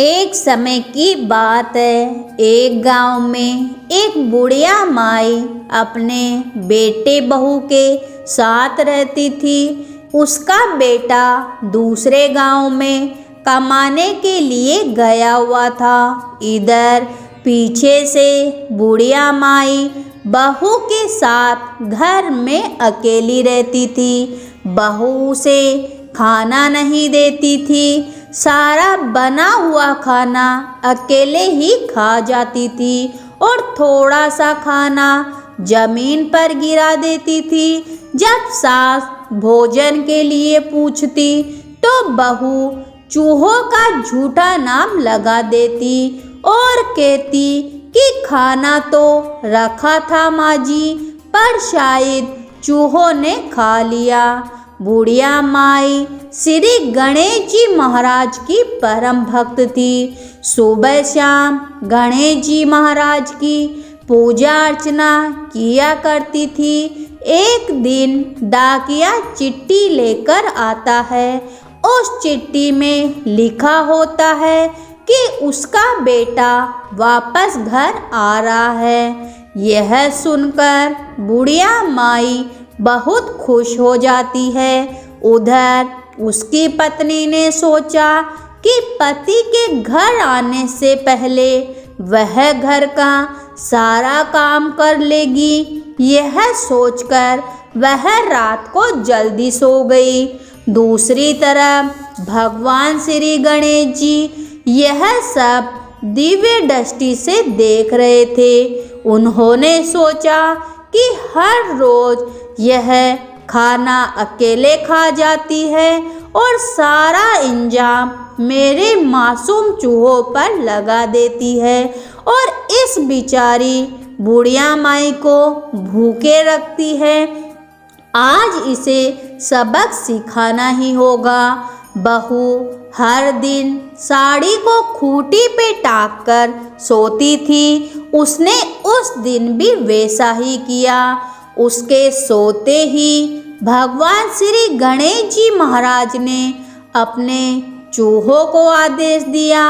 एक समय की बात है। एक गांव में एक बुढ़िया माई अपने बेटे बहू के साथ रहती थी। उसका बेटा दूसरे गांव में कमाने के लिए गया हुआ था। इधर पीछे से बुढ़िया माई बहू के साथ घर में अकेली रहती थी। बहू से खाना नहीं देती थी। सारा बना हुआ खाना अकेले ही खा जाती थी और थोड़ा सा खाना जमीन पर गिरा देती थी। जब सास भोजन के लिए पूछती तो बहू चूहों का झूठा नाम लगा देती और कहती कि खाना तो रखा था माँ जी, पर शायद चूहों ने खा लिया। बुढ़िया माई श्री गणेश जी महाराज की परम भक्त थी। सुबह शाम गणेश जी महाराज की पूजा अर्चना किया करती थी। एक दिन डाकिया चिट्ठी लेकर आता है। उस चिट्ठी में लिखा होता है कि उसका बेटा वापस घर आ रहा है। यह सुनकर बुढ़िया माई बहुत खुश हो जाती है। उधर उसकी पत्नी ने सोचा कि पति के घर आने से पहले वह घर का सारा काम कर लेगी। यह सोचकर वह रात को जल्दी सो गई। दूसरी तरफ भगवान श्री गणेश जी यह सब दिव्य दृष्टि से देख रहे थे। उन्होंने सोचा कि हर रोज यह खाना अकेले खा जाती है और सारा इंजाम मेरे मासूम चूहों पर लगा देती है और इस बेचारी बुढ़िया माई को भूखे रखती है। आज इसे सबक सिखाना ही होगा। बहू हर दिन साड़ी को खूंटी पे टाक कर सोती थी। उसने उस दिन भी वैसा ही किया। उसके सोते ही भगवान श्री गणेश जी महाराज ने अपने चूहों को आदेश दिया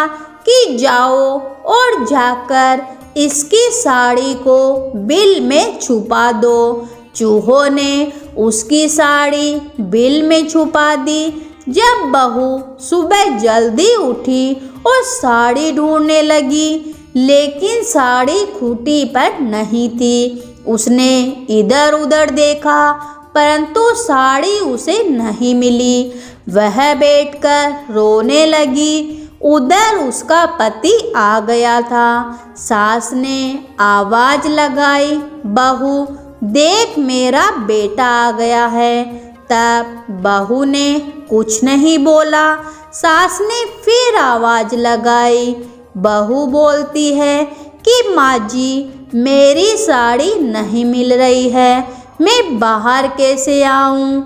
कि जाओ और जाकर इसकी साड़ी को बिल में छुपा दो। चूहों ने उसकी साड़ी बिल में छुपा दी। जब बहू सुबह जल्दी उठी और साड़ी ढूंढने लगी, लेकिन साड़ी खूंटी पर नहीं थी। उसने इधर उधर देखा परंतु साड़ी उसे नहीं मिली। वह बैठकर रोने लगी। उधर उसका पति आ गया था। सास ने आवाज लगाई, बहू देख मेरा बेटा आ गया है। तब बहू ने कुछ नहीं बोला। सास ने फिर आवाज लगाई। बहू बोलती है कि माँ जी मेरी साड़ी नहीं मिल रही है, मैं बाहर कैसे आऊँ।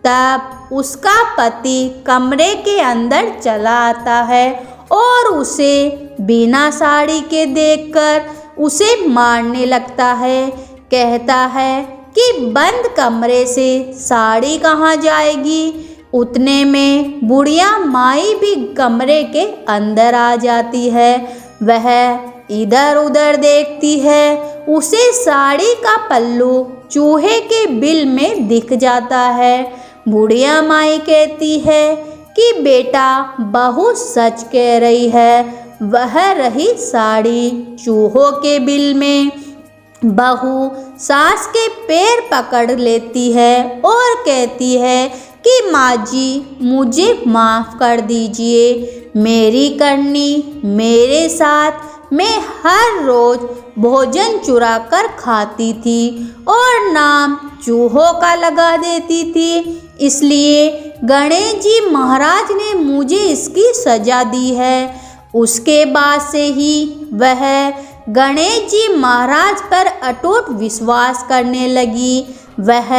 तब उसका पति कमरे के अंदर चला आता है और उसे बिना साड़ी के देखकर उसे मारने लगता है। कहता है कि बंद कमरे से साड़ी कहाँ जाएगी। उतने में बुढ़िया माई भी कमरे के अंदर आ जाती है। वह इधर उधर देखती है। उसे साड़ी का पल्लू चूहे के बिल में दिख जाता है। बुढ़िया माई कहती है कि बेटा बहू सच कह रही है, वह रही साड़ी चूहों के बिल में। बहू सास के पैर पकड़ लेती है और कहती है कि माँ जी मुझे माफ़ कर दीजिए। मेरी करनी मेरे साथ मैं हर रोज भोजन चुरा कर खाती थी और नाम चूहों का लगा देती थी, इसलिए गणेश जी महाराज ने मुझे इसकी सजा दी है। उसके बाद से ही वह गणेश जी महाराज पर अटूट विश्वास करने लगी। वह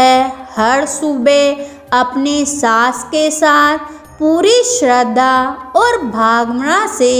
हर सुबह अपनी सास के साथ पूरी श्रद्धा और भावना से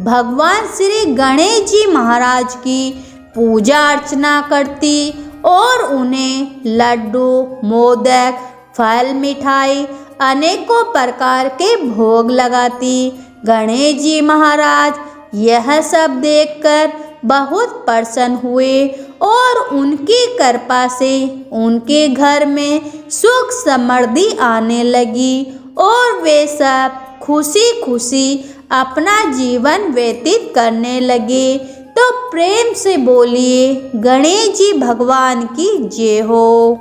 भगवान श्री गणेश जी महाराज की पूजा अर्चना करती और उन्हें लड्डू, मोदक, फल, मिठाई, अनेकों प्रकार के भोग लगाती। गणेश जी महाराज यह सब देखकर बहुत प्रसन्न हुए और उनकी कृपा से उनके घर में सुख समृद्धि आने लगी और वे सब खुशी खुशी अपना जीवन व्यतीत करने लगे। तो प्रेम से बोलिए गणेश जी भगवान की जय हो।